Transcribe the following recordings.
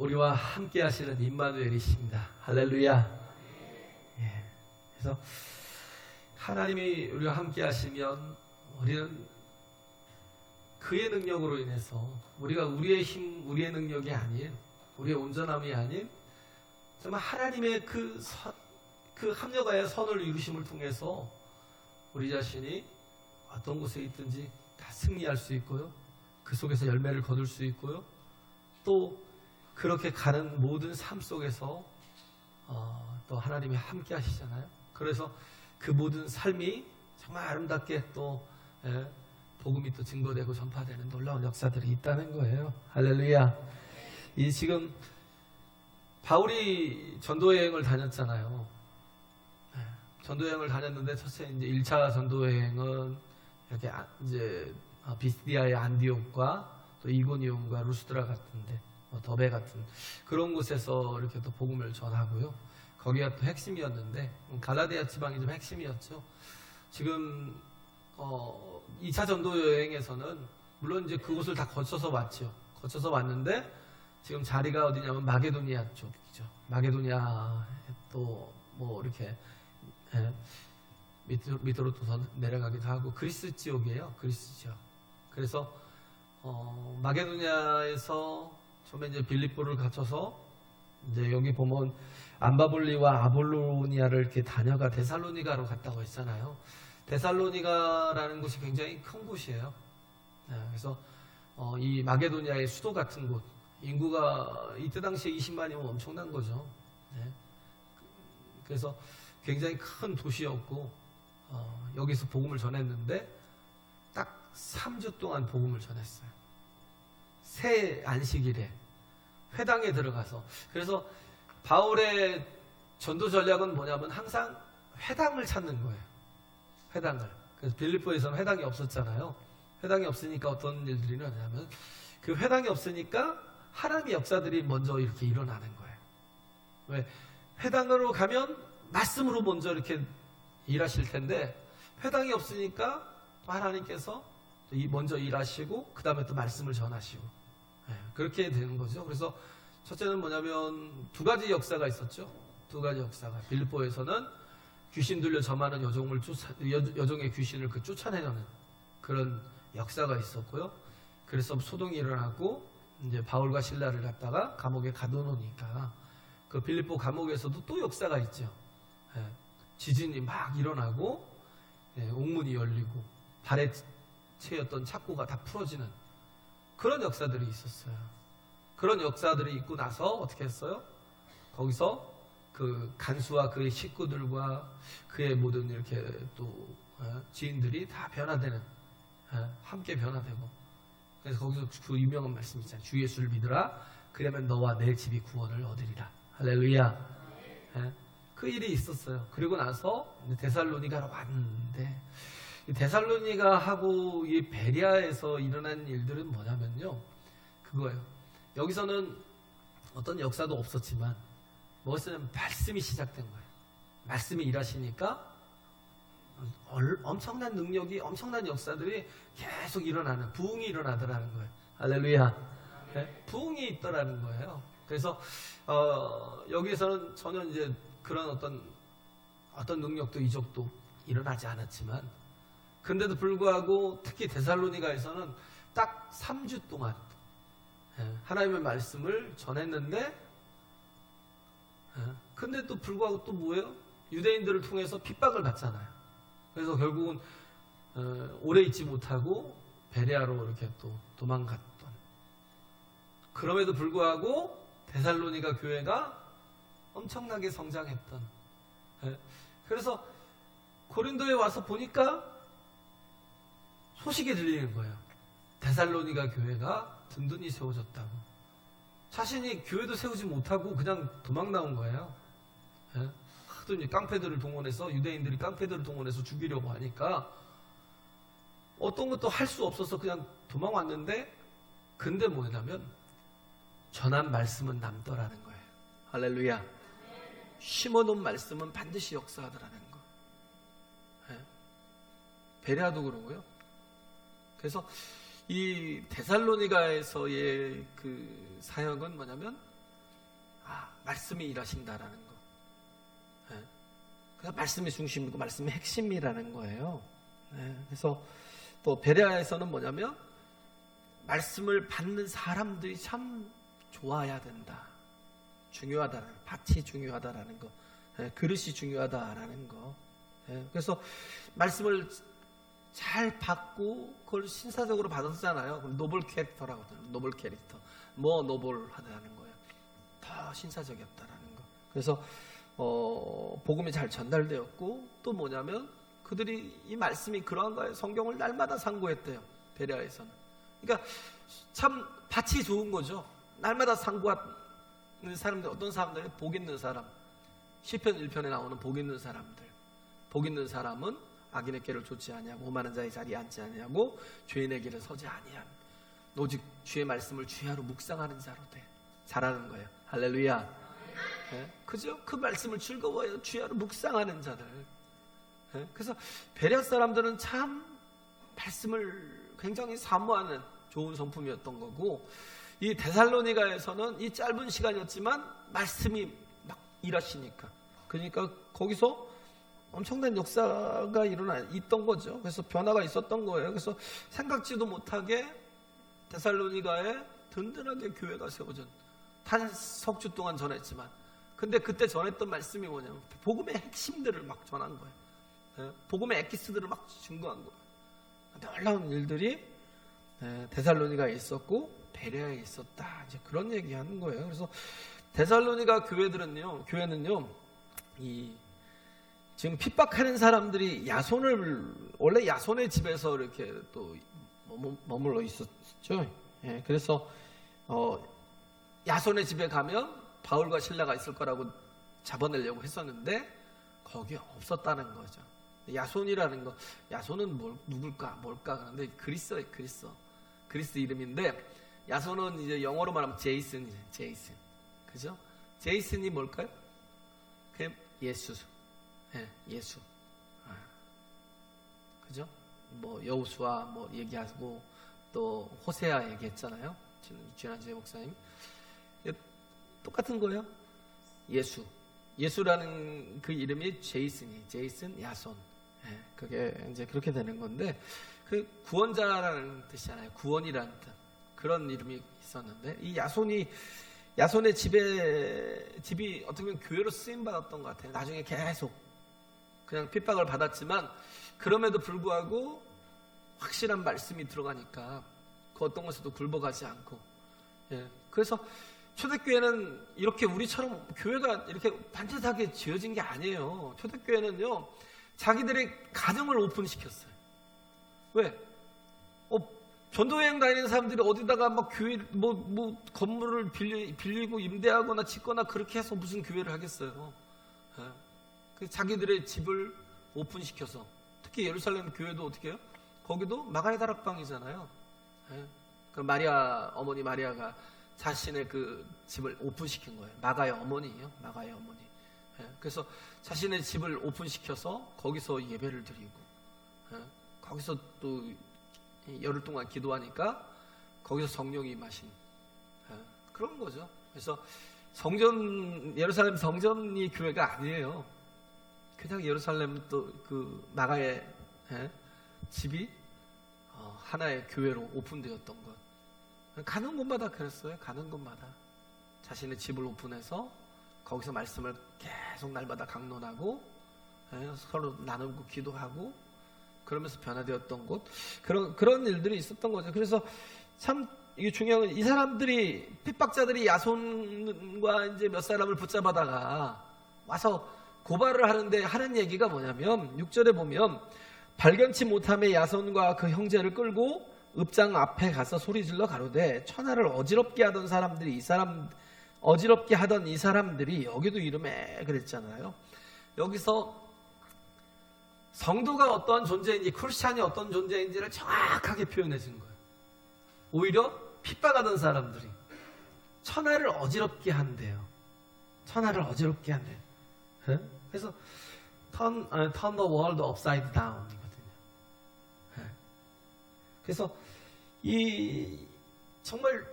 우리와 함께 하시는 임마누엘이십니다. 할렐루야. 예. 그래서 하나님이 우리와 함께 하시면 우리는 그의 능력으로 인해서 우리가 우리의 힘, 우리의 능력이 아닌, 우리의 온전함이 아닌 정말 하나님의 그 합력하여 선을 이루심을 통해서 우리 자신이 어떤 곳에 있든지 다 승리할 수 있고요, 그 속에서 열매를 거둘 수 있고요, 또 그렇게 가는 모든 삶 속에서 또 하나님이 함께 하시잖아요. 그래서 그 모든 삶이 정말 아름답게 또 복음이 또 증거되고 전파되는 놀라운 역사들이 있다는 거예요. 할렐루야. 이 지금 바울이 전도여행을 다녔잖아요. 전도여행을 다녔는데 첫째 이제 1차 전도여행은 이렇게 이제 비스디아의 안디옥과 또 이고니온과 루스드라 같은데 더베 같은 그런 곳에서 이렇게 또 복음을 전하고요. 거기가 또 핵심이었는데 갈라디아 지방이 좀 핵심이었죠. 지금 2차 전도 여행에서는 물론 이제 그곳을 다 거쳐서 왔죠. 거쳐서 왔는데 지금 자리가 어디냐면 마게도니아 쪽이죠. 마게도니아 또 뭐 이렇게 밑으로 또 더 내려가기도 하고 그리스 지역이에요. 그리스 지역. 그래서 마게도니아에서 처음에 이제 빌립보를 거쳐서 이제 여기 보면 암바볼리와 아볼로니아를 이렇게 다녀가 데살로니가로 갔다고 했잖아요. 데살로니가라는 곳이 굉장히 큰 곳이에요. 그래서 이 마게도니아의 수도 같은 곳, 인구가 이때 당시에 20만이면 엄청난 거죠. 그래서 굉장히 큰 도시였고 여기서 복음을 전했는데 딱 3주 동안 복음을 전했어요. 새 안식일에 회당에 들어가서. 그래서 바울의 전도 전략은 뭐냐면 항상 회당을 찾는 거예요. 회당을. 그래서 빌립보에서는 회당이 없었잖아요. 회당이 없으니까 어떤 일들이 일어나냐면 그 회당이 없으니까 하나님의 역사들이 먼저 이렇게 일어나는 거예요. 왜? 회당으로 가면 말씀으로 먼저 이렇게 일하실 텐데 회당이 없으니까 하나님께서 먼저 일하시고 그 다음에 또 말씀을 전하시고 그렇게 되는 거죠. 그래서 첫째는 뭐냐면 두 가지 역사가 있었죠. 두 가지 역사가. 빌립보에서는 귀신 들려 점하는 여종의 귀신을 쫓아내려는 그런 역사가 있었고요. 그래서 소동이 일어나고 이제 바울과 실라를 갖다가 감옥에 가둬놓으니까 그 빌립보 감옥에서도 또 역사가 있죠. 지진이 막 일어나고 옥문이 열리고 발에 채였던 착고가 다 풀어지는 그런 역사들이 있었어요. 그런 역사들이 있고 나서 어떻게 했어요? 거기서 그 간수와 그의 식구들과 그의 모든 이렇게 또 지인들이 다 변화되는, 함께 변화되고. 그래서 거기서 그 유명한 말씀 있잖아요. 주 예수를 믿으라. 그러면 너와 내 집이 구원을 얻으리라. 할렐루야. 그 일이 있었어요. 그리고 나서 데살로니가로 왔는데 데살로니가하고 이 베리아에서 일어난 일들은 뭐냐면요, 그거예요. 여기서는 어떤 역사도 없었지만 무엇이냐면 말씀이 시작된 거예요. 말씀이 일하시니까 엄청난 능력이, 엄청난 역사들이 계속 일어나는, 부흥이 일어나더라는 거예요. 할렐루야. 부흥이 있더라는 거예요. 그래서 여기에서는 전혀 이제 그런 어떤 능력도 이적도 일어나지 않았지만, 근데도 불구하고 특히 데살로니가에서는 딱 3주 동안 하나님의 말씀을 전했는데, 근데 또 불구하고 또 뭐예요? 유대인들을 통해서 핍박을 받잖아요. 그래서 결국은 오래 있지 못하고 베레아로 이렇게 또 도망갔던. 그럼에도 불구하고 데살로니가 교회가 엄청나게 성장했던. 그래서 고린도에 와서 보니까 소식이 들리는 거예요. 데살로니가 교회가 든든히 세워졌다고. 자신이 교회도 세우지 못하고 그냥 도망 나온 거예요. 하도 이제 깡패들을 동원해서, 유대인들이 깡패들을 동원해서 죽이려고 하니까 어떤 것도 할 수 없어서 그냥 도망왔는데, 근데 뭐냐면 전한 말씀은 남더라는 거예요. 할렐루야. 심어놓은 말씀은 반드시 역사하더라는 거. 베레아도 그러고요. 그래서 이 데살로니가에서의 그 사역은 뭐냐면 말씀이 일하신다라는 거. 예. 그래서 말씀이 중심이고 말씀이 핵심이라는 거예요. 예. 그래서 또 베레아에서는 뭐냐면 말씀을 받는 사람들이 참 좋아야 된다. 중요하다는 밭이 중요하다라는 거. 예. 그릇이 중요하다라는 거. 예. 그래서 말씀을 잘 받고 그걸 신사적으로 받았잖아요. 노블 캐릭터라고 하잖아요. 노블 캐릭터. 뭐 노블하다는 거예요. 더 신사적이었다라는 거. 그래서 복음이 잘 전달되었고 또 뭐냐면 그들이 이 말씀이 그러한 거예요. 성경을 날마다 상고했대요. 베레아에서는. 그러니까 참 밭이 좋은 거죠. 날마다 상고하는 사람들, 어떤 사람들이 복 있는 사람. 시편 1편에 나오는 복 있는 사람들. 복 있는 사람은 악인의 길을 좇지 아니하고 오만한 자의 자리에 앉지 아니하고 죄인의 길에 서지 아니함. 오직 주의 말씀을 주야로 묵상하는 자로 돼. 잘하는 거예요. 할렐루야. 네? 그죠? 그 말씀을 즐거워해요. 주야로 묵상하는 자들. 네? 그래서 베레아 사람들은 참 말씀을 굉장히 사모하는 좋은 성품이었던 거고, 이 데살로니가에서는 이 짧은 시간이었지만 말씀이 막 일하시니까, 그러니까 거기서 엄청난 역사가 있던 거죠. 그래서 변화가 있었던 거예요. 그래서 생각지도 못하게 데살로니가에 든든하게 교회가 세워진, 단 석 주 동안 전했지만, 근데 그때 전했던 말씀이 뭐냐면 복음의 핵심들을 막 전한 거예요. 네? 복음의 엑기스들을 막 증거한 거예요. 놀라운 일들이 데살로니가에 있었고 베레아에 있었다. 이제 그런 얘기하는 거예요. 그래서 데살로니가 교회는요, 지금 핍박하는 사람들이 원래 야손의 집에서 이렇게 또 머물러 있었죠. 예, 그래서 야손의 집에 가면 바울과 실라가 있을 거라고 잡아내려고 했었는데 거기 없었다는 거죠. 야손이라는 거, 야손은 누굴까, 뭘까? 그런데 그리스 이름인데, 야손은 이제 영어로 말하면 제이슨, 그죠? 제이슨이 뭘까요? 그냥 예수. 예수. 그죠? 뭐 여호수아 뭐 얘기하고 또 호세아 얘기했잖아요. 지난주에 목사님. 똑같은 거예요. 예수라는 그 이름이 제이슨 야손. 그게 이제 그렇게 되는 건데, 그 구원자라는 뜻이잖아요. 구원이라는 뜻. 그런 이름이 있었는데, 이 야손의 집이 어떻게 보면 교회로 쓰임 받았던 것 같아요. 나중에 계속 그냥 핍박을 받았지만 그럼에도 불구하고 확실한 말씀이 들어가니까 그 어떤 것에도 굴복하지 않고. 그래서 초대교회는 이렇게 우리처럼 교회가 이렇게 반듯하게 지어진 게 아니에요. 초대교회는요, 자기들의 가정을 오픈시켰어요. 왜? 전도여행 다니는 사람들이 어디다가 막 교회, 건물을 빌리고 임대하거나 짓거나 그렇게 해서 무슨 교회를 하겠어요. 자기들의 집을 오픈시켜서, 특히 예루살렘 교회도 어떻게 해요? 거기도 마가의 다락방이잖아요. 그 어머니 마리아가 자신의 그 집을 오픈시킨 거예요. 마가의 어머니예요. 마가의 어머니. 그래서 자신의 집을 오픈시켜서 거기서 예배를 드리고, 거기서 또 열흘 동안 기도하니까 거기서 성령이 임하신 그런 거죠. 그래서 예루살렘 성전이 교회가 아니에요. 그냥 예루살렘 또 그 마가의 집이 하나의 교회로 오픈되었던 것. 가는 곳마다 그랬어요. 가는 곳마다 자신의 집을 오픈해서 거기서 말씀을 계속 날마다 강론하고 서로 나누고 기도하고 그러면서 변화되었던 곳, 그런 일들이 있었던 거죠. 그래서 참 이게 중요한 건, 이 사람들이, 핍박자들이 야손과 이제 몇 사람을 붙잡아다가 와서 고발을 하는데 하는 얘기가 뭐냐면, 6절에 보면 발견치 못함에 야손과 그 형제를 끌고 읍장 앞에 가서 소리질러 가로되, 천하를 어지럽게 하던 이 사람들이 여기도 이름에 그랬잖아요. 여기서 성도가 어떠한 존재인지, 크리스찬이 어떤 존재인지를 정확하게 표현해 준 거예요. 오히려 핍박하던 사람들이 천하를 어지럽게 한대요. 천하를 어지럽게 한대요. 그래서 turn the world upside down 이거든요. 그래서 정말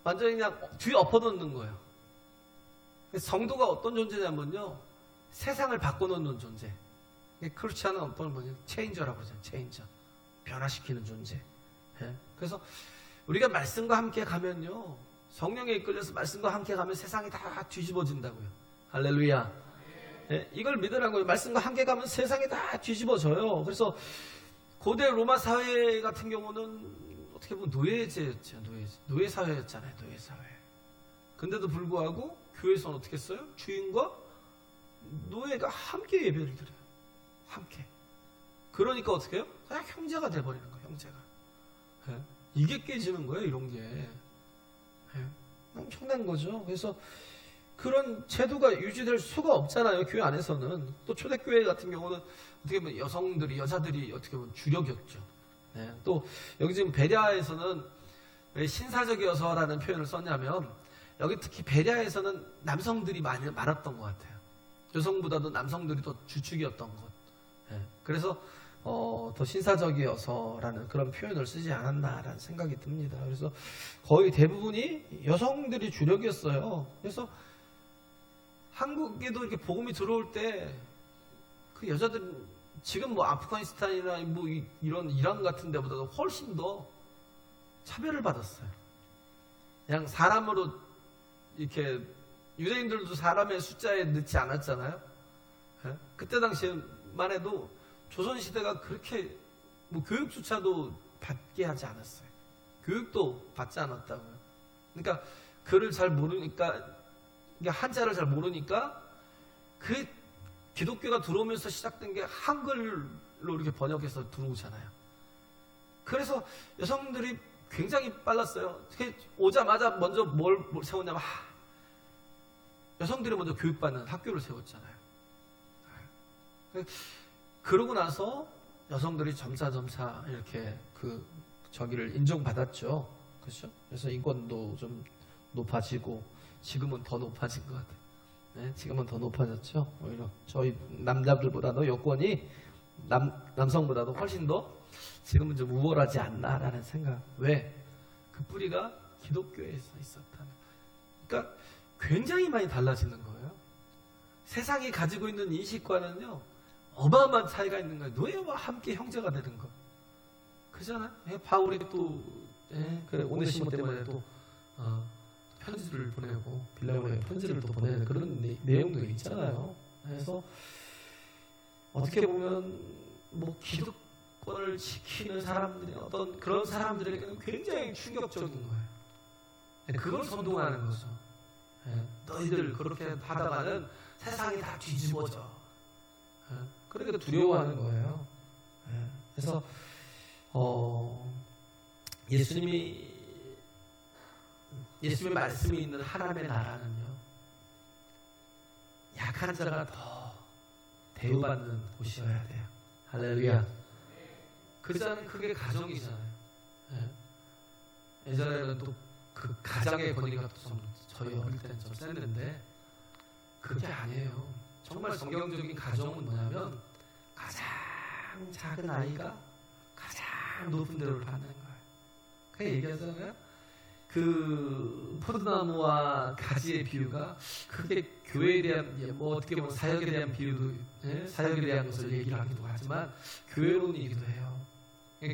완전히 그냥 뒤 엎어놓는 거예요. 성도가 어떤 존재냐면요, 세상을 바꿔놓는 존재. 크리스찬은 어떤 뭐냐, 체인저라고 하잖아요. 체인저, 변화시키는 존재. 예? 그래서 우리가 말씀과 함께 가면요, 성령에 이끌려서 말씀과 함께 가면 세상이 다 뒤집어진다고요. 할렐루야. 예? 이걸 믿으라고요. 말씀과 함께 가면 세상이 다 뒤집어져요. 그래서 고대 로마 사회 같은 경우는 어떻게 보면 노예제였죠. 노예 사회였잖아요. 노예 사회. 근데도 불구하고 교회에서는 어떻게 했어요? 주인과 노예가 함께 예배를 드려요. 함께. 그러니까 어떻게 해요? 그냥 형제가 돼버리는 거예요. 형제가. 예? 이게 깨지는 거예요. 이런 게. 예? 엄청난 거죠. 그래서 그런 제도가 유지될 수가 없잖아요. 교회 안에서는. 또 초대교회 같은 경우는 어떻게 보면 여자들이 어떻게 보면 주력이었죠. 예? 또 여기 지금 베랴에서는 왜 신사적이어서라는 표현을 썼냐면, 여기 특히 베랴에서는 남성들이 많았던 것 같아요. 여성보다도 남성들이 더 주축이었던 것. 예. 그래서 더 신사적이어서라는 그런 표현을 쓰지 않았나라는 생각이 듭니다. 그래서 거의 대부분이 여성들이 주력이었어요. 그래서 한국에도 이렇게 복음이 들어올 때 그 여자들은 지금 뭐 아프가니스탄이나 뭐 이런 이란 같은 데보다도 훨씬 더 차별을 받았어요. 그냥 사람으로 이렇게, 유대인들도 사람의 숫자에 넣지 않았잖아요. 예? 그때 당시에만 해도 조선시대가 그렇게 뭐 교육조차도 받게 하지 않았어요. 교육도 받지 않았다고요. 그러니까 글을 잘 모르니까, 한자를 잘 모르니까, 그 기독교가 들어오면서 시작된 게 한글로 이렇게 번역해서 들어오잖아요. 그래서 여성들이 굉장히 빨랐어요. 오자마자 먼저 뭘 세웠냐면, 여성들이 먼저 교육받는 학교를 세웠잖아요. 그러고 나서 여성들이 점차 이렇게 저기를 인정받았죠. 그렇죠? 그래서 인권도 좀 높아지고, 지금은 더 높아진 것 같아요. 네, 지금은 더 높아졌죠. 오히려 저희 남자들보다도 여권이 남성보다도 훨씬 더 지금은 좀 우월하지 않나라는 생각. 왜? 그 뿌리가 기독교에서 있었다는. 그러니까 굉장히 많이 달라지는 거예요. 세상이 가지고 있는 인식과는요, 어마어마한 차이가 있는 거예요. 노예와 함께 형제가 되는 거. 그잖아요. 바울이 또 그 오네시모 때문에 또 편지를 보내고, 빌라오에 편지를 또 보내는 그런 내용도 있잖아요. 그래서 어떻게 보면 뭐 기득권을 지키는 사람들이 어떤 그런 사람들에게는 굉장히 충격적인 거예요. 그걸 선동하는 거죠. 너희들 그렇게 하다가는 세상이 다 뒤집어져. 그러니까 두려워하는 거예요. 그래서 예수님의 말씀이 있는 하나님의 나라는요, 약한 자가 더 대우받는 곳이어야 돼요. 할렐루야. 그게 가정이잖아요. 예전에는 또 그 가장의 권위가 좀 저희 어릴 때는 좀 셌는데, 그게 아니에요. 정말 성경적인 가정은 뭐냐면, 가장 작은 아이가 가장 높은 대우를 받는 거예요. 그게 얘기하잖아요. 그 포도나무와 가지의 비유가, 그게 교회에 대한, 뭐 어떻게 보면 사역에 대한 비유도, 사역에 대한 것을 얘기를 하기도 하지만 교회론이기도 해요.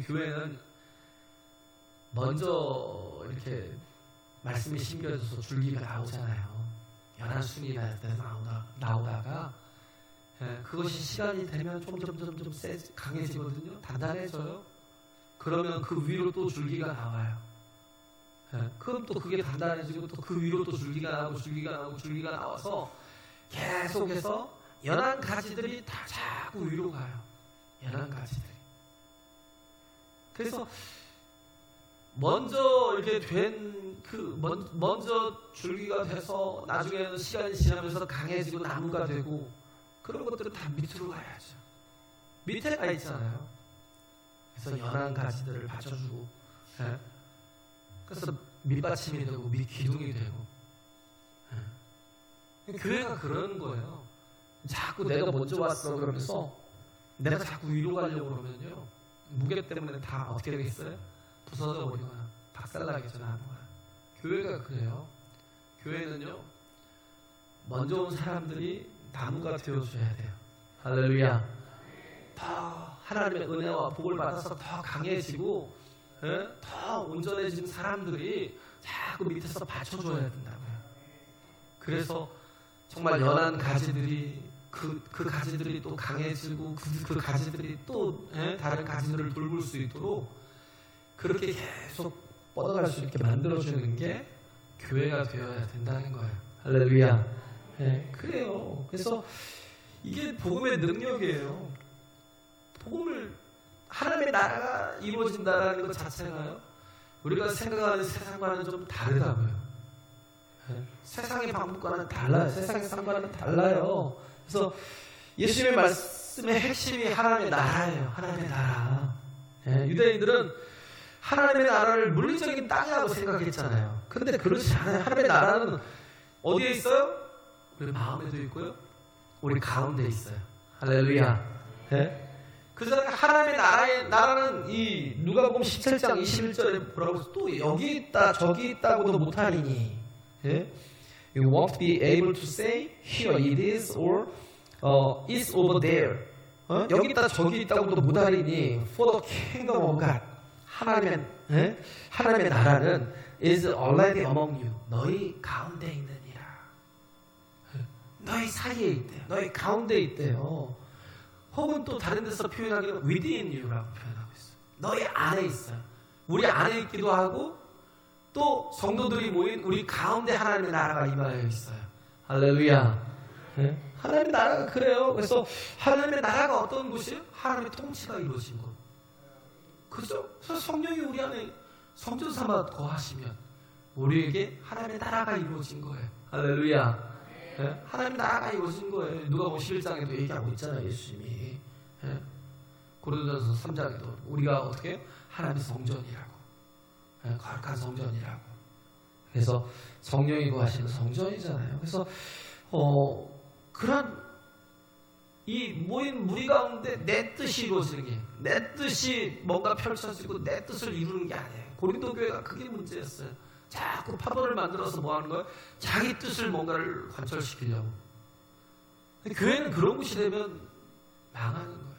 교회는 먼저 이렇게 말씀이 심겨져서 줄기가 나오잖아요. 연한 순이 나오다가 그것이 시간이 되면 점점 강해지거든요. 단단해져요. 그러면 그 위로 또 줄기가 나와요. 그럼 또 그게 단단해지고, 또 그 위로 또 줄기가 나와서 계속해서 연한 가지들이 다 자꾸 위로 가요. 연한 가지들이. 그래서 먼저 이렇게 먼저 줄기가 돼서 나중에는 시간이 지나면서 강해지고 나무가 되고, 그런 것들은 다 밑으로 가야죠. 밑에 가 있잖아요. 그래서 연한 가지들을 받쳐주고, 그래서 밑받침이 되고 밑기둥이 되고. 교회가 그러는 거예요. 자꾸 내가 먼저 왔어 그러면서 내가 자꾸 위로 가려고 그러면요, 무게 때문에 다 어떻게 되겠어요? 부서져 버리거나 박살나겠죠. 나무가. 교회가 그래요. 교회는요, 먼저 온 사람들이 나무가 되어줘야 돼요. 할렐루야. 더 하나님의 은혜와 복을 받아서 더 강해지고 더 온전해진 사람들이 자꾸 밑에서 받쳐줘야 된다고요. 그래서 정말 연한 가지들이 그 가지들이 또 강해지고 그 가지들이 또 다른 가지들을 돌볼 수 있도록 그렇게 계속 뻗어갈 수 있게 만들어주는 게 교회가 되어야 된다는 거예요. 할렐루야. 그래요. 그래서 이게 복음의 능력이에요. 복음을 하나님의 나라가 이루어진다라는 것 자체가요, 우리가 생각하는 세상과는 좀 다르다고요. 세상의 방법과는 달라요. 세상의 삶과는 달라요. 그래서 예수님의 말씀의 핵심이 하나님의 나라예요. 하나님의 나라. 유대인들은 하나님의 나라를 물리적인 땅이라고 생각했잖아요. 그런데 그렇지 않아요. 하나님의 나라는 어디에 있어요? 우리 마음에도 있고요, 우리 가운데 있어요. 할렐루야. 그래서 하나님의 나라는 이 누가복음 17장 21절에 뭐라고 또 여기 있다 저기 있다고도 못하리니, You won't be able to say here it is or it's over there. 여기 있다 저기 있다고도 못하리니 For the kingdom of God, 하나님의 나라는 is already among you. 너희 가운데 있느니라. 너희 사이에 있대요. 너희 가운데 있대요. 혹은 또 다른 데서 표현하기는 within you라고 표현하고 있어요. 너희 안에 있어요. 우리 안에 있기도 하고 또 성도들이 모인 우리 가운데 하나님의 나라가 임하여 있어요. 할렐루야. 하나님의 나라가 그래요. 그래서 하나님의 나라가 어떤 곳이에요? 하나님의 통치가 이루어진 곳. 그죠? 그래서 성령이 우리 안에 성전 삼아 거하시면 우리에게 하나님의 나라가 이루어진 거예요. 할렐루야. 하나님 나라가 이루어진 거예요. 누가복음 11장에도 얘기하고 있잖아요. 예수님이 고린도전서 3장에도 우리가 어떻게 하나님의 성전이라고, 거룩한 성전이라고. 그래서 성령이 거하시는 성전이잖아요. 그래서 그런 이 모인 무리 가운데 내 뜻이 이루어지는 게, 내 뜻이 뭔가 펼쳐지고 내 뜻을 이루는 게 아니에요. 고린도 교회가 그게 문제였어요. 자꾸 파벌을 만들어서 뭐 하는 거예요? 자기 뜻을 뭔가를 관철시키려고. 근데 교회는 그런 곳이 되면 망하는 거예요.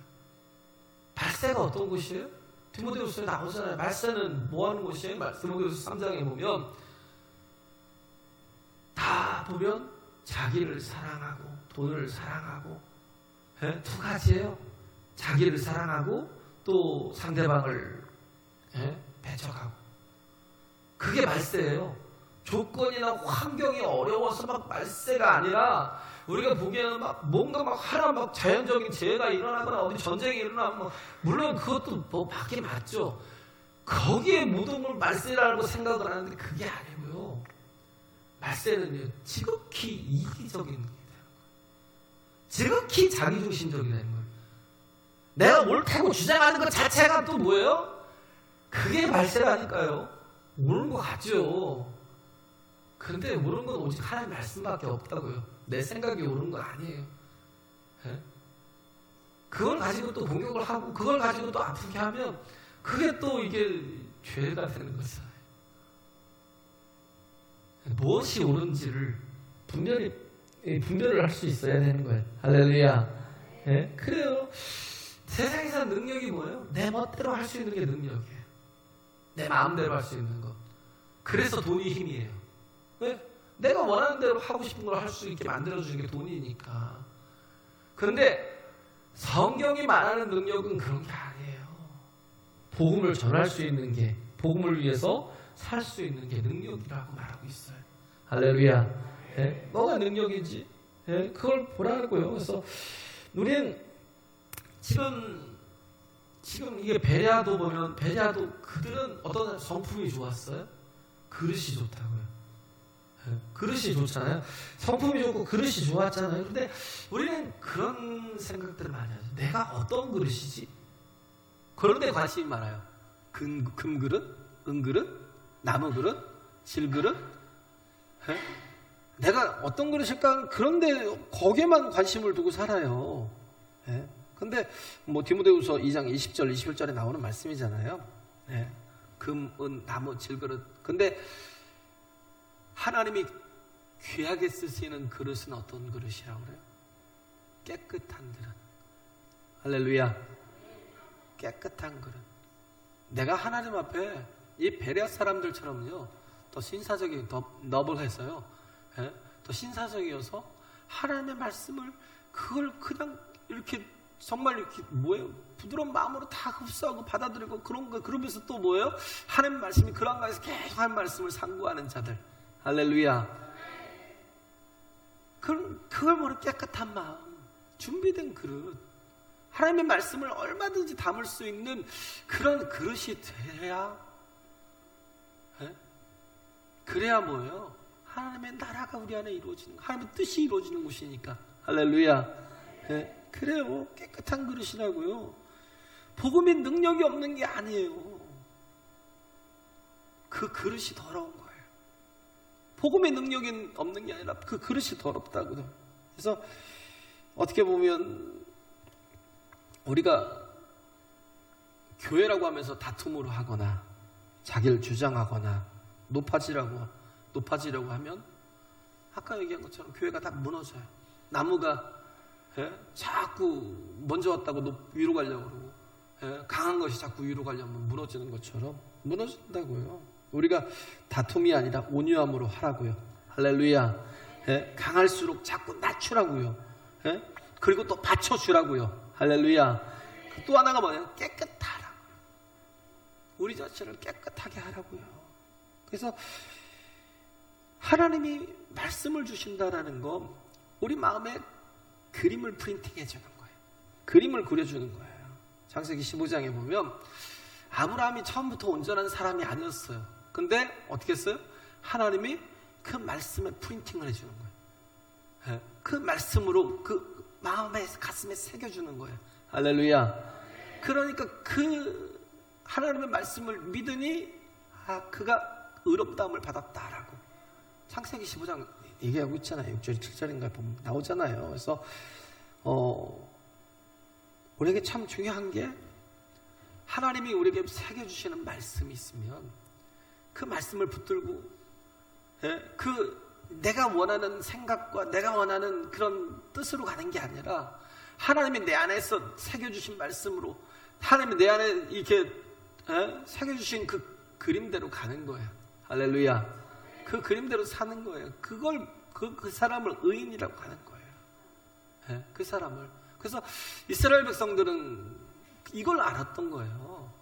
발세가 어떤 곳이에요? 디모데후서에 나오잖아요. 발세는 뭐 하는 곳이에요? 디모데후서 3장에 보면 다 보면 자기를 사랑하고 돈을 사랑하고, 두 가지예요. 자기를 사랑하고 또 상대방을 배척하고. 그게 말세예요. 조건이나 환경이 어려워서 막 말세가 아니라 우리가 보기에는 막 뭔가 막 하나 막 자연적인 재해가 일어나거나 어디 전쟁이 일어나면 물론 그것도 뭐 맞긴 맞죠. 거기에 모든 걸 말세라고 생각을 하는데 그게 아니고요. 말세는요, 지극히 이기적인 게 되는 거예요. 지극히 자기중심적이 되는 거예요. 내가 옳다고 주장하는 것 자체가 또 뭐예요? 그게 말세라니까요. 옳은 것 같죠. 그런데 옳은 건 오직 하나님 말씀밖에 없다고요. 내 생각이 옳은 거 아니에요. 그걸 가지고 또 공격을 하고 그걸 가지고 또 아프게 하면 그게 또 이게 죄가 되는 거잖아요. 무엇이 옳은지를 분별을 할 수 있어야 되는 거예요. 할렐루야. 그래요. 세상에서 능력이 뭐예요? 내 멋대로 할 수 있는 게 능력이에요. 내 마음대로 할 수 있는 것. 그래서 돈이 힘이에요. 왜? 내가 원하는 대로 하고 싶은 걸 할 수 있게 만들어주는 게 돈이니까. 그런데 성경이 말하는 능력은 그런 게 아니에요. 복음을 전할 수 있는 게, 복음을 위해서 살 수 있는 게 능력이라고 말하고 있어요. 할렐루야. 뭐가 능력이지? 그걸 보라고요. 그래서 우리는 지금 이게 베레아도 보면 베레아도 그들은 어떤 성품이 좋았어요? 그릇이 좋다고요. 그릇이 좋잖아요. 성품이 좋고 그릇이 좋았잖아요. 근데 우리는 그런 생각들을 많이 하죠. 내가 어떤 그릇이지? 그런 데 관심이 많아요. 금그릇? 은그릇? 나무그릇? 질그릇? 내가 어떤 그릇일까? 그런데 거기에만 관심을 두고 살아요. 근데 뭐 디모데후서 2장 20절 21절에 나오는 말씀이잖아요. 금, 은, 나무, 질그릇. 근데 하나님이 귀하게 쓰시는 그릇은 어떤 그릇이라고 그래요? 깨끗한 그릇. 할렐루야. 깨끗한 그릇. 내가 하나님 앞에 이 베레아 사람들처럼요, 더 신사적인, 더 너블해서요, 예? 더 신사적이어서 하나님의 말씀을 그걸 그냥 이렇게 정말 이렇게 뭐예요? 부드러운 마음으로 다 흡수하고 받아들이고 그런 거, 그러면서 또 뭐예요? 하나님 말씀이 그런 거에서 계속 한 말씀을 상고하는 자들. 할렐루야. 그걸 모르는 깨끗한 마음, 준비된 그릇, 하나님의 말씀을 얼마든지 담을 수 있는 그런 그릇이 돼야, 예? 그래야 뭐예요? 하나님의 나라가 우리 안에 이루어지는, 하나님의 뜻이 이루어지는 곳이니까. 할렐루야. 예? 그래요. 깨끗한 그릇이라고요. 복음이 능력이 없는 게 아니에요. 그 그릇이 더러운 거예요. 복음의 능력이 없는 게 아니라 그 그릇이 더럽다고요. 그래서 어떻게 보면 우리가 교회라고 하면서 다툼으로 하거나 자기를 주장하거나 높아지려고 하면 아까 얘기한 것처럼 교회가 다 무너져요. 나무가 자꾸 먼저 왔다고 위로 가려고 그러고, 강한 것이 자꾸 위로 가려면 무너지는 것처럼 무너진다고요. 우리가 다툼이 아니라 온유함으로 하라고요. 할렐루야. 강할수록 자꾸 낮추라고요. 그리고 또 받쳐주라고요. 할렐루야. 또 하나가 뭐냐면 깨끗하라고요. 우리 자신을 깨끗하게 하라고요. 그래서 하나님이 말씀을 주신다라는 건 우리 마음에 그림을 프린팅해 주는 거예요. 그림을 그려주는 거예요. 창세기 15장에 보면 아브라함이 처음부터 온전한 사람이 아니었어요. 근데 어떻게 했어요? 하나님이 그 말씀에 프린팅을 해주는 거예요. 그 말씀으로 그 마음에, 가슴에 새겨주는 거예요. 할렐루야. 그러니까 그 하나님의 말씀을 믿으니 그가 의롭다함을 받았다라고 창세기 15장 얘기하고 있잖아요. 6절 7절인가 보면 나오잖아요. 그래서 우리에게 참 중요한 게 하나님이 우리에게 새겨주시는 말씀이 있으면 그 말씀을 붙들고 내가 원하는 생각과 내가 원하는 그런 뜻으로 가는 게 아니라 하나님이 내 안에서 새겨주신 말씀으로 하나님이 내 안에 이렇게 새겨주신 그 그림대로 가는 거예요. 할렐루야. 그 그림대로 사는 거예요. 그걸 그 사람을 의인이라고 하는 거예요. 그 사람을. 그래서 이스라엘 백성들은 이걸 알았던 거예요.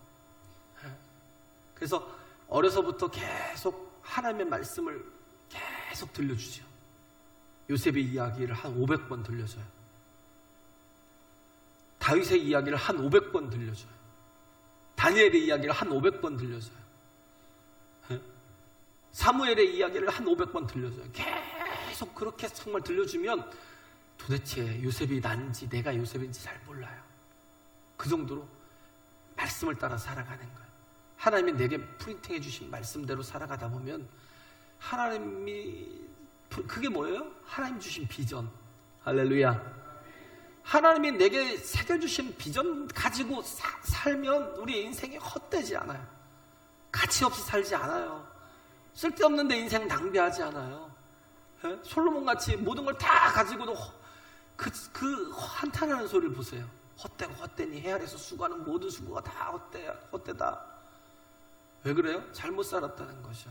그래서 어려서부터 계속 하나님의 말씀을 계속 들려주죠. 요셉의 이야기를 한 500번 들려줘요. 다윗의 이야기를 한 500번 들려줘요. 다니엘의 이야기를 한 500번 들려줘요. 사무엘의 이야기를 한 500번 들려줘요. 계속 그렇게 정말 들려주면 도대체 요셉이 난지 내가 요셉인지 잘 몰라요. 그 정도로 말씀을 따라 살아가는 거예요. 하나님이 내게 프린팅해 주신 말씀대로 살아가다 보면 하나님이, 그게 뭐예요? 하나님 주신 비전. 할렐루야. 하나님이 내게 새겨주신 비전 가지고 살면 우리 인생이 헛되지 않아요. 가치 없이 살지 않아요. 쓸데없는 데 인생 낭비하지 않아요. 솔로몬같이 모든 걸 다 가지고도 그 한탄하는 소리를 보세요. 헛되고 헛되니 해 아래서 수고하는 모든 수고가 다 헛되다. 왜 그래요? 잘못 살았다는 거죠.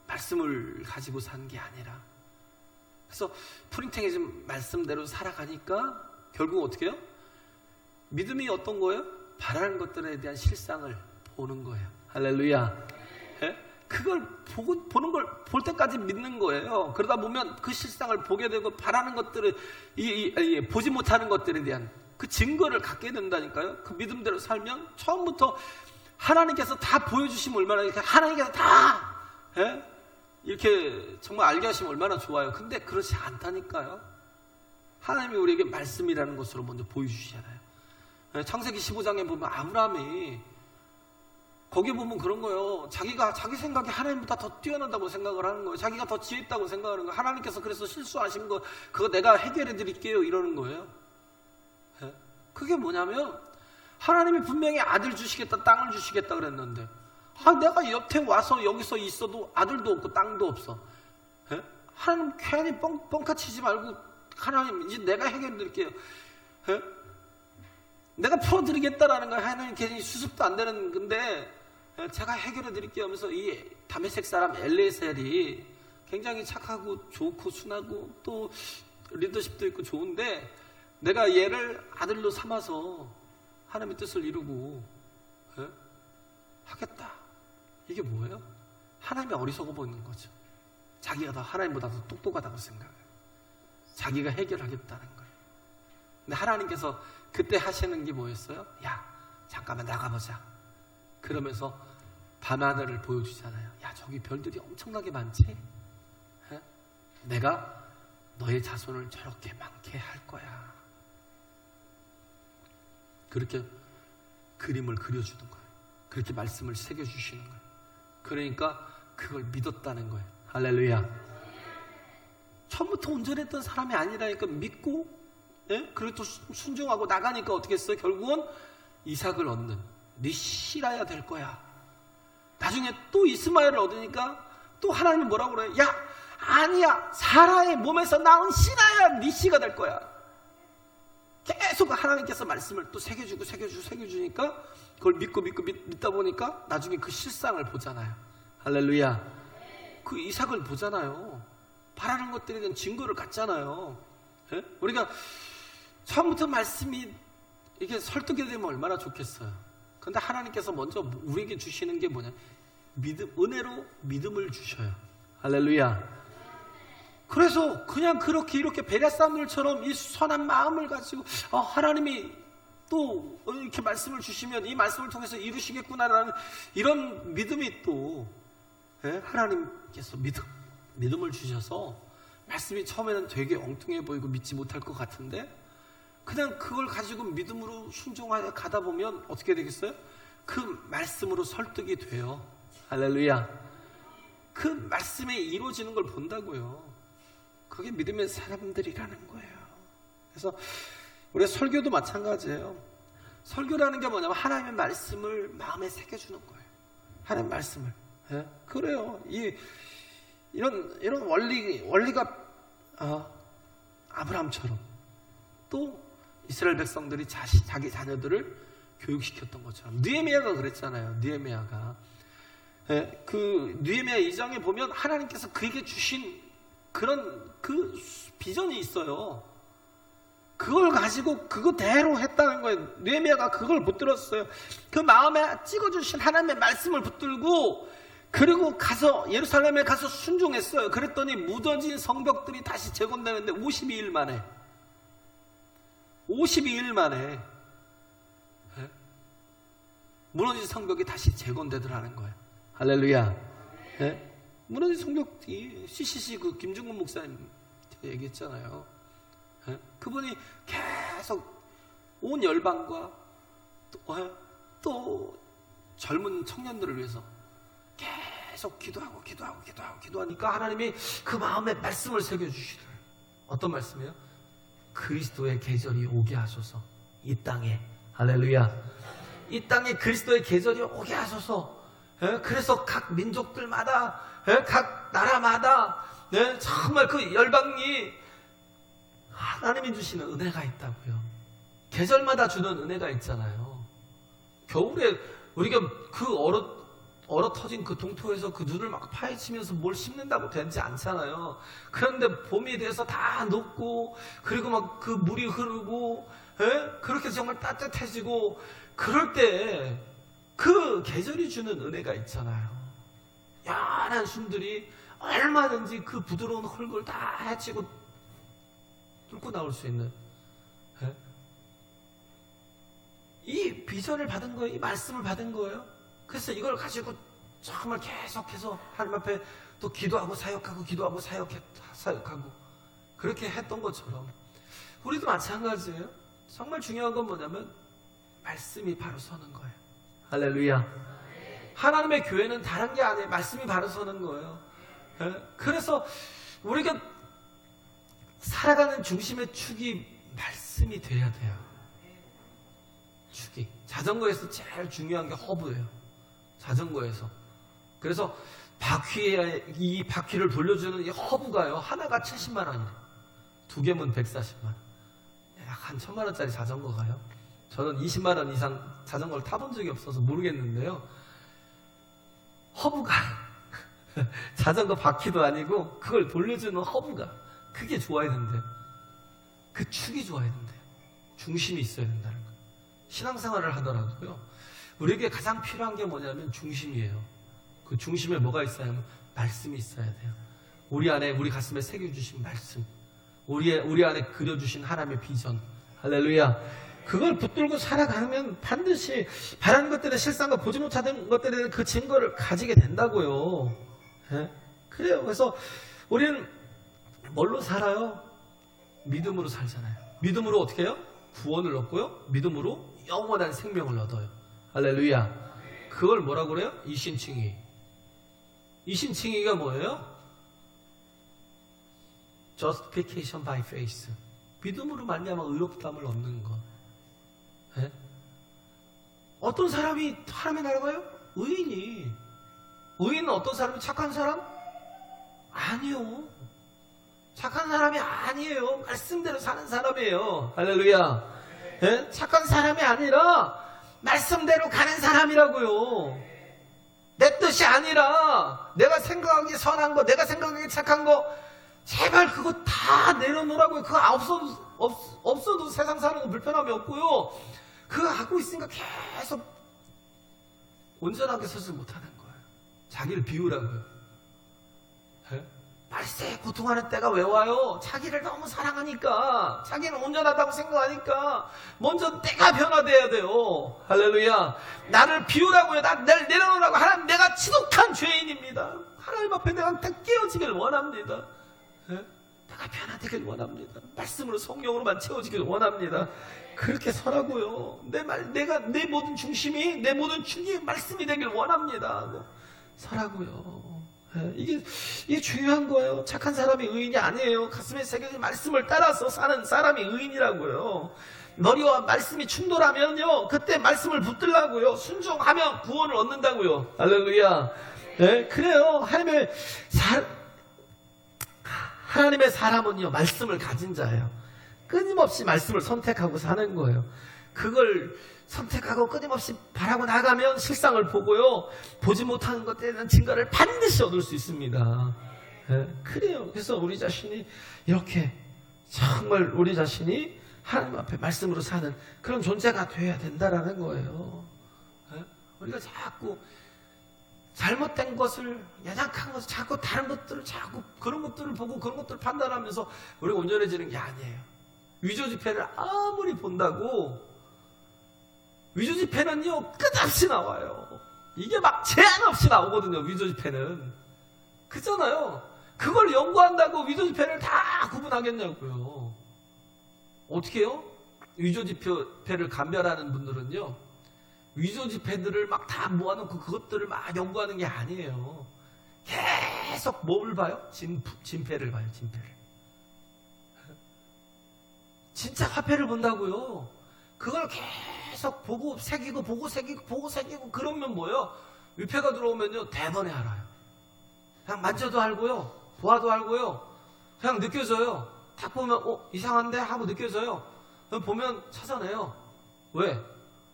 말씀을 가지고 산 게 아니라. 그래서 프린팅해진 말씀대로 살아가니까 결국 어떻게 해요? 믿음이 어떤 거예요? 바라는 것들에 대한 실상을 보는 거예요. 할렐루야. 그걸 보는 걸 볼 때까지 믿는 거예요. 그러다 보면 그 실상을 보게 되고 바라는 것들을 보지 못하는 것들에 대한 그 증거를 갖게 된다니까요. 그 믿음대로 살면 처음부터 하나님께서 다 보여주시면 얼마나, 하나님께서 다 이렇게 정말 알게 하시면 얼마나 좋아요. 근데 그렇지 않다니까요. 하나님이 우리에게 말씀이라는 것으로 먼저 보여주시잖아요. 창세기 15장에 보면 아브라함이 거기에 보면 그런 거예요. 자기 생각이 하나님보다 더 뛰어난다고 생각을 하는 거예요. 자기가 더 지혜 있다고 생각하는 거예요. 하나님께서 그래서 실수하신 거 그거 내가 해결해 드릴게요 이러는 거예요. 그게 뭐냐면 하나님이 분명히 아들 주시겠다, 땅을 주시겠다 그랬는데 내가 여태 와서 여기서 있어도 아들도 없고 땅도 없어. 하나님 괜히 뻥카치지 말고 하나님 이제 내가 해결해 드릴게요. 예? 내가 풀어드리겠다라는 거예요. 하나님 괜히 수습도 안 되는 건데 제가 해결해 드릴게요 하면서 이 다메섹 사람 엘리에셀이 굉장히 착하고 좋고 순하고 또 리더십도 있고 좋은데 내가 얘를 아들로 삼아서 하나님의 뜻을 이루고 하겠다. 이게 뭐예요? 하나님이 어리석어 보이는 거죠. 자기가 더 하나님보다 더 똑똑하다고 생각해요. 자기가 해결하겠다는 거예요. 근데 하나님께서 그때 하시는 게 뭐였어요? 야, 잠깐만 나가보자. 그러면서 밤하늘을 보여주잖아요. 야, 저기 별들이 엄청나게 많지? 내가 너의 자손을 저렇게 많게 할 거야. 그렇게 그림을 그려주는 거예요. 그렇게 말씀을 새겨주시는 거예요. 그러니까 그걸 믿었다는 거예요. 할렐루야. 처음부터 온전했던 사람이 아니라니까 믿고, 그리고 또 순종하고 나가니까 어떻게 했어요? 결국은 이삭을 얻는 니시라야 될 거야. 나중에 또 이스마엘을 얻으니까 또 하나님이 뭐라고 그래요? 야, 아니야, 사라의 몸에서 나온 신하야 니시가 될 거야. 계속 하나님께서 말씀을 또 새겨주니까 그걸 믿다 보니까 나중에 그 실상을 보잖아요. 할렐루야. 그 이삭을 보잖아요. 바라는 것들에 대한 증거를 갖잖아요. 우리가 처음부터 말씀이 이게 설득이 되면 얼마나 좋겠어요. 그런데 하나님께서 먼저 우리에게 주시는 게 뭐냐? 은혜로 믿음을 주셔요. 할렐루야. 그래서 그냥 그렇게 이렇게 베레 사람들처럼 이 선한 마음을 가지고 하나님이 또 이렇게 말씀을 주시면 이 말씀을 통해서 이루시겠구나라는 이런 믿음이 또 하나님께서 믿음을 주셔서 말씀이 처음에는 되게 엉뚱해 보이고 믿지 못할 것 같은데 그냥 그걸 가지고 믿음으로 순종하여 가다 보면 어떻게 되겠어요? 그 말씀으로 설득이 돼요. 할렐루야. 그 말씀이 이루어지는 걸 본다고요. 그게 믿음의 사람들이라는 거예요. 그래서 우리 설교도 마찬가지예요. 설교라는 게 뭐냐면 하나님의 말씀을 마음에 새겨주는 거예요. 하나님의 말씀을. 그래요. 이런 원리가 아브라함처럼 또 이스라엘 백성들이 자기 자녀들을 교육시켰던 것처럼 느헤미야가 그랬잖아요. 느헤미야가 그 느헤미야 2장에 보면 하나님께서 그에게 주신 그런 그 비전이 있어요. 그걸 가지고 그거대로 했다는 거예요. 느헤미야가 그걸 붙들었어요. 그 마음에 찍어주신 하나님의 말씀을 붙들고 그리고 가서 예루살렘에 가서 순종했어요. 그랬더니 무너진 성벽들이 다시 재건되는데 52일 만에 무너진 성벽이 다시 재건되더라는 거예요. 할렐루야. 무너진 성벽이 CCC 그 김중근 목사님 얘기했잖아요. 그분이 계속 온 열방과 또 젊은 청년들을 위해서 계속 기도하니까 하나님이 그 마음에 말씀을 새겨주시더래요. 어떤 말씀이에요? 그리스도의 계절이 오게 하소서. 이 땅에. 할렐루야. 이 땅에 그리스도의 계절이 오게 하소서. 그래서 각 민족들마다 각 나라마다 정말 그 열방이 하나님이 주시는 은혜가 있다고요. 계절마다 주는 은혜가 있잖아요. 겨울에 우리가 그 얼어 터진 그 동토에서 그 눈을 막 파헤치면서 뭘 심는다고 되지 않잖아요. 그런데 봄이 돼서 다 녹고 그리고 막 그 물이 흐르고 그렇게 정말 따뜻해지고 그럴 때 그 계절이 주는 은혜가 있잖아요. 연한 순들이 얼마든지 그 부드러운 흙을 다 헤치고 뚫고 나올 수 있는 이 비전을 받은 거예요. 이 말씀을 받은 거예요. 그래서 이걸 가지고 정말 계속해서 하나님 앞에 또 기도하고 사역하고 그렇게 했던 것처럼 우리도 마찬가지예요. 정말 중요한 건 뭐냐면 말씀이 바로 서는 거예요. 할렐루야. 하나님의 교회는 다른 게 아니에요. 말씀이 바로 서는 거예요. 그래서 우리가 살아가는 중심의 축이 말씀이 돼야 돼요. 축이. 자전거에서 제일 중요한 게 허브예요. 자전거에서. 그래서 이 바퀴를 돌려주는 이 허브가요, 하나가 70만 원이래. 2개면 140만 원. 약 한 1000만 원짜리 자전거가요. 저는 20만 원 이상 자전거를 타본 적이 없어서 모르겠는데요. 허브가 자전거 바퀴도 아니고 그걸 돌려주는 허브가 그게 좋아야 된대요. 그 축이 좋아야 된대요. 중심이 있어야 된다는 거예요. 신앙생활을 하더라도요, 우리에게 가장 필요한 게 뭐냐면 중심이에요. 그 중심에 뭐가 있어야 하면 말씀이 있어야 돼요. 우리 안에, 우리 가슴에 새겨주신 말씀, 우리 안에 그려주신 하나님의 비전, 할렐루야. 그걸 붙들고 살아가면 반드시 바라는 것들의 실상과 보지 못하는 것들에 대한 그 증거를 가지게 된다고요. 예? 그래요. 그래서 우리는 뭘로 살아요? 믿음으로 살잖아요. 믿음으로 어떻게 해요? 구원을 얻고요, 믿음으로 영원한 생명을 얻어요. 할렐루야. 그걸 뭐라고 그래요? 이신칭의. 이신칭의가 뭐예요? Justification by faith. 믿음으로 말미암아 의롭다함을 얻는 것. 예? 어떤 사람이 하나님의 나라에 가요? 의인이. 의인은 어떤 사람이 착한 사람? 아니요. 착한 사람이 아니에요. 말씀대로 사는 사람이에요. 할렐루야. 예? 착한 사람이 아니라 말씀대로 가는 사람이라고요. 내 뜻이 아니라 내가 생각하기 선한 거, 내가 생각하기 착한 거, 제발 그거 다 내려놓으라고요. 그거 없어도 세상 사는 거 불편함이 없고요. 그거 하고 있으니까 계속 온전하게 서지 못하는 거예요. 자기를 비우라고요. 예? 말세에 고통하는 때가 왜 와요? 자기를 너무 사랑하니까, 자기는 온전하다고 생각하니까 먼저 내가 변화돼야 돼요. 할렐루야. 나를 비우라고요. 나를 내려놓으라고. 하나님, 내가 지독한 죄인입니다. 하나님 앞에 내가 다 깨어지길 원합니다. 예? 내가 변화되길 원합니다. 말씀으로, 성령으로만 채워지길 원합니다. 그렇게 서라고요. 내 모든 중심이, 내 모든 중심이 말씀이 되길 원합니다. 서라고요. 이게 중요한 거예요. 착한 사람이 의인이 아니에요. 가슴에 새겨진 말씀을 따라서 사는 사람이 의인이라고요. 머리와 말씀이 충돌하면요, 그때 말씀을 붙들라고요. 순종하면 구원을 얻는다고요. 할렐루야. 네, 그래요. 하나님의 사람은요, 말씀을 가진 자예요. 끊임없이 말씀을 선택하고 사는 거예요. 그걸 선택하고 끊임없이 바라고 나가면 실상을 보고요, 보지 못하는 것에 대한 증거를 반드시 얻을 수 있습니다. 예, 그래요. 그래서 우리 자신이 이렇게 정말 우리 자신이 하나님 앞에 말씀으로 사는 그런 존재가 되어야 된다라는 거예요. 예? 우리가 자꾸 잘못된 것을, 연약한 것을, 자꾸 다른 것들을, 자꾸 그런 것들을 보고 그런 것들을 판단하면서 우리가 온전해지는 게 아니에요. 위조 지폐를 아무리 본다고, 위조 지폐는요, 끝없이 나와요. 이게 막 제한 없이 나오거든요, 위조 지폐는. 그잖아요. 그걸 연구한다고 위조 지폐를 다 구분하겠냐고요. 어떻게 해요? 위조 지폐를 감별하는 분들은요, 위조 지폐들을 막 다 모아놓고 그것들을 막 연구하는 게 아니에요. 계속 뭘 봐요? 진폐를 봐요, 진폐를. 진짜 화폐를 본다고요. 그걸 계속 보고 새기고 보고 새기고 그러면 뭐예요? 위패가 들어오면요, 대번에 알아요. 그냥 만져도 알고요, 보아도 알고요, 그냥 느껴져요. 딱 보면 이상한데 하고 느껴져요. 보면 찾아내요. 왜?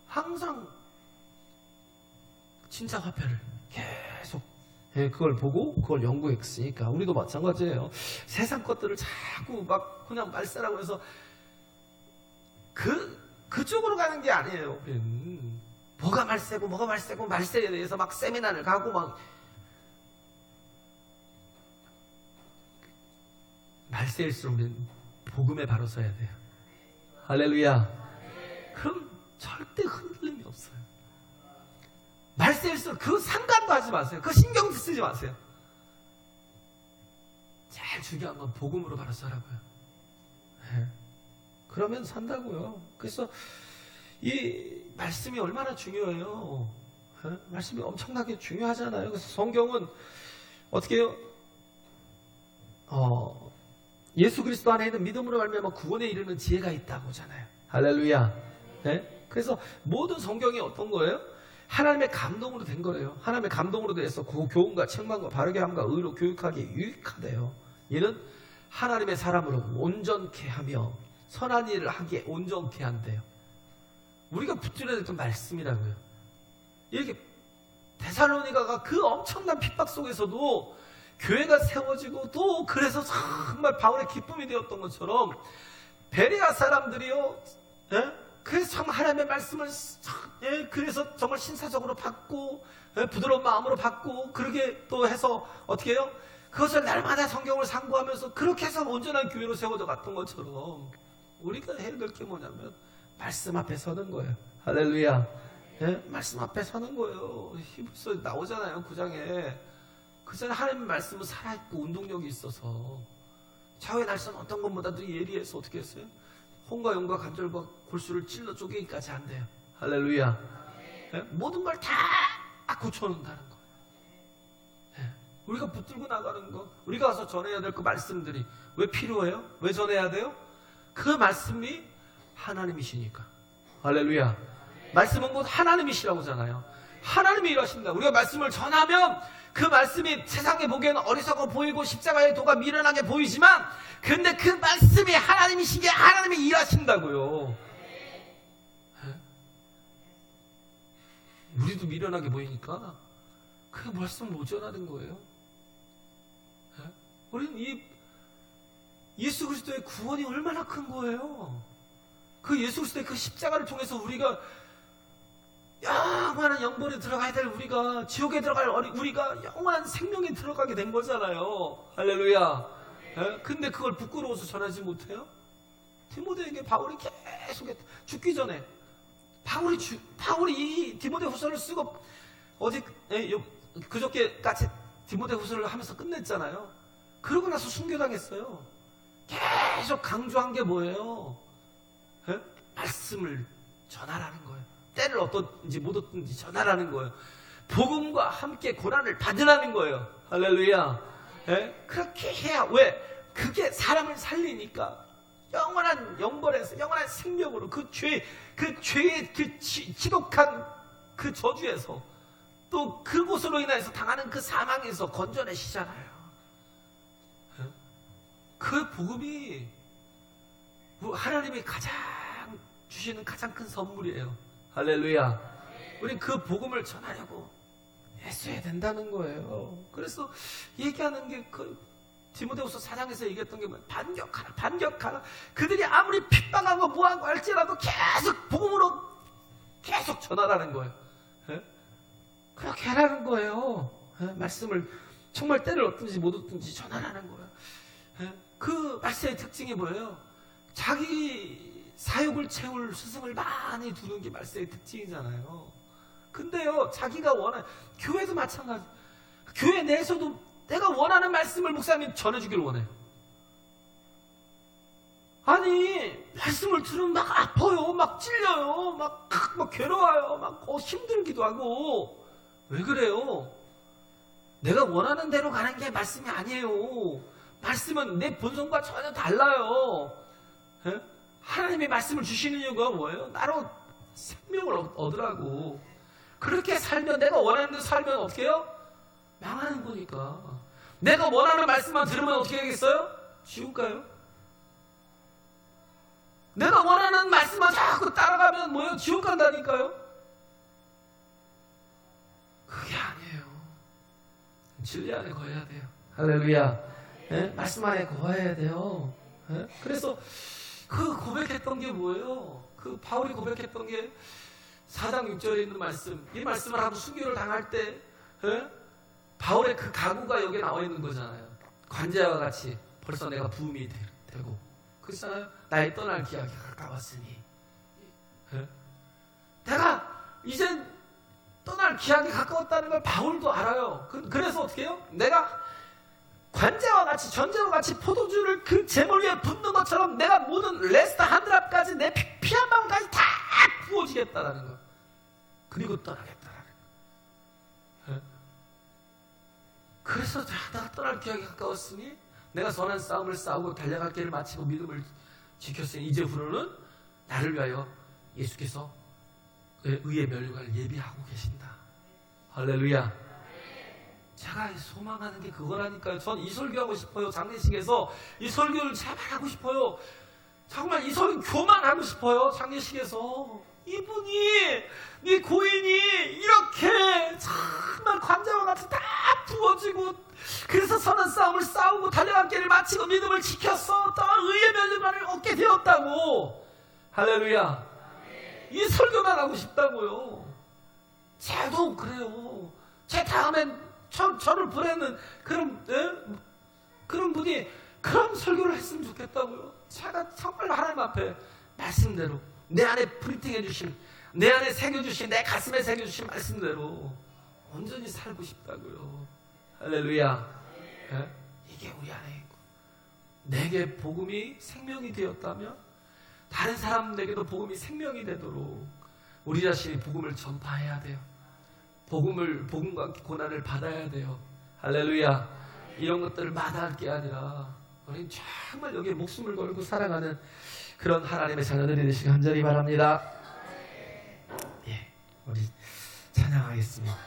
항상 진짜 화폐를 계속 그걸 보고 그걸 연구했으니까. 우리도 마찬가지예요. 세상 것들을 자꾸 막 그냥 말세라고 해서 그쪽으로 가는 게 아니에요. 우리는 뭐가 말세고 말세에 대해서 막 세미나를 가고 막 말세일수록 우리는 복음에 바로 서야 돼요. 할렐루야. 그럼 절대 흔들림이 없어요. 말세일수록 그 상관도 하지 마세요. 그 신경도 쓰지 마세요. 제일 중요한 건 복음으로 바로 서라고요. 네. 그러면 산다고요. 그래서 이 말씀이 얼마나 중요해요. 네? 말씀이 엄청나게 중요하잖아요. 그래서 성경은 어떻게 해요? 예수 그리스도 안에 있는 믿음으로 말미암아 구원에 이르는 지혜가 있다고 하잖아요. 할렐루야. 네? 그래서 모든 성경이 어떤 거예요? 하나님의 감동으로 된 거래요. 하나님의 감동으로 돼서 교훈과 책망과 바르게 함과 의로 교육하기에 유익하대요. 이는 하나님의 사람으로 온전케 하며 선한 일을 하기에 온전케 한대요. 우리가 붙들어야 될 말씀이라고요. 이렇게 데살로니가가 그 엄청난 핍박 속에서도 교회가 세워지고 또 그래서 정말 바울의 기쁨이 되었던 것처럼 베레아 사람들이요, 그래서 정말 하나님의 말씀을 그래서 정말 신사적으로 받고 부드러운 마음으로 받고 그렇게 또 해서 어떻게 해요? 그것을 날마다 성경을 상고하면서 그렇게 해서 온전한 교회로 세워져 갔던 것처럼 우리가 해야 될 게 뭐냐면 말씀 앞에 서는 거예요. 할렐루야. 말씀 앞에 서는 거예요. 히브리서 나오잖아요. 9장에. 그 전에 하나님의 말씀은 살아있고 운동력이 있어서 좌우의 날선 어떤 것보다도 예리해서 어떻게 했어요? 혼과 용과 관절과 골수를 찔러 쪼개기까지 한대요. 할렐루야. 모든 걸 다 고쳐놓는다는 거예요. 우리가 붙들고 나가는 거, 우리가 와서 전해야 될 그 말씀들이 왜 필요해요? 왜 전해야 돼요? 그 말씀이 하나님이시니까. 할렐루야. 말씀은 곧 하나님이시라고잖아요. 하나님이 일하신다. 우리가 말씀을 전하면 그 말씀이 세상에 보기에는 어리석어 보이고 십자가의 도가 미련하게 보이지만 근데 그 말씀이 하나님이시기에 하나님이 일하신다고요. 우리도 미련하게 보이니까 그 말씀을 못 전하는 거예요. 우리는 이 예수 그리스도의 구원이 얼마나 큰 거예요. 그 예수 그리스도의 그 십자가를 통해서 우리가 영원한 영벌에 들어가야 될 우리가, 지옥에 들어갈 우리가 영원한 생명에 들어가게 된 거잖아요. 할렐루야. 근데 그걸 부끄러워서 전하지 못해요? 디모데에게 바울이 계속 죽기 전에 바울이 이 디모데 후서를 쓰고 그저께까지 디모데 후서를 하면서 끝냈잖아요. 그러고 나서 순교당했어요. 계속 강조한 게 뭐예요? 말씀을 전하라는 거예요. 때를 어떤지 못 어떤지 전하라는 거예요. 복음과 함께 고난을 받으라는 거예요. 할렐루야. 그렇게 해야, 왜? 그게 사람을 살리니까 영원한 영벌에서 영원한 생명으로 그 죄의 그 지독한 그 저주에서 또 그곳으로 인해서 당하는 그 사망에서 건져내시잖아요. 그 복음이 하나님이 주시는 가장 큰 선물이에요. 할렐루야. 우리 그 복음을 전하려고 애써야 된다는 거예요. 그래서 얘기하는 게 그 디모데후서 4장에서 얘기했던 게 뭐예요? 반격하라. 그들이 아무리 핍박하고 뭐하고 할지라도 계속 복음으로 계속 전하라는 거예요. 그렇게 하라는 거예요. 말씀을 정말 때를 얻든지 못 얻든지 전하라는 거예요. 그 말씀의 특징이 뭐예요? 자기 사욕을 채울 스승을 많이 두는 게 말세의 특징이잖아요. 근데요, 자기가 원하는, 교회도 마찬가지. 교회 내에서도 내가 원하는 말씀을 목사님 전해주기를 원해요. 아니, 말씀을 들으면 막 아파요, 막 찔려요, 막 괴로워요, 막 힘들기도 하고. 왜 그래요? 내가 원하는 대로 가는 게 말씀이 아니에요. 말씀은 내 본성과 전혀 달라요. 하나님의 말씀을 주시는 이유가 뭐예요? 나로 생명을 얻으라고. 그렇게 살면, 내가 원하는 대로 살면 어떻게 해요? 망하는 거니까. 내가 원하는 말씀만 들으면 어떻게 되겠어요? 지옥 가요? 내가 원하는 말씀만 자꾸 따라가면 뭐예요? 지옥 간다니까요? 그게 아니에요. 진리 안에 거해야 돼요. 할렐루야. 말씀 안에 거해야 돼요. 그래서 그 고백했던 게 뭐예요? 그 바울이 고백했던 게 4장 6절에 있는 말씀. 이 말씀을 하고 순교를 당할 때 바울의 그 각오가 여기에 나와 있는 거잖아요. 관제와 같이 벌써 내가 부음이 되고 그렇잖아요. 나의 떠날 기약이 가까웠으니 내가 이젠 떠날 기약이 가까웠다는 걸 바울도 알아요. 그래서 어떻게 해요? 내가 관제와 같이, 전제와 같이 포도주를 그 제물 위에 붓는 것처럼 내가 모든 레스트 한 드랍까지 내 피 한 방울까지 다 부어지겠다라는 거. 그리고 떠나겠다라는 거. 그래서 내가 떠날 기약이 가까웠으니 내가 선한 싸움을 싸우고 달려갈 길을 마치고 믿음을 지켰으니 이제후로는 나를 위하여 예수께서 의의 면류관을 예비하고 계신다. 할렐루야. 제가 소망하는 게 그거라니까요. 전 이 설교하고 싶어요. 장례식에서 이 설교를 제발 하고 싶어요. 정말 이 설교 교만하고 싶어요. 장례식에서 이분이, 네 고인이 이렇게 정말 관자와 같이 다 부어지고, 그래서 선한 싸움을 싸우고 달려간 길을 마치고 믿음을 지켰어. 또 의의 면류관을 얻게 되었다고. 할렐루야. 이 설교만 하고 싶다고요. 저도 그래요. 제 다음엔 저를 보내는 그런 분이 그런 설교를 했으면 좋겠다고요. 제가 정말 하나님 앞에 말씀대로 내 안에 프린팅해 주신, 내 안에 새겨주신, 내 가슴에 새겨주신 말씀대로 온전히 살고 싶다고요. 할렐루야. 이게 우리 안에 있고, 내게 복음이 생명이 되었다면 다른 사람에게도 복음이 생명이 되도록 우리 자신이 복음을 전파해야 돼요. 복음과 고난을 받아야 돼요. 할렐루야. 이런 것들을 마다할 게 아니라 우리는 정말 여기에 목숨을 걸고 살아가는 그런 하나님의 자녀들이 되시기 간절히 바랍니다. 예, 우리 찬양하겠습니다.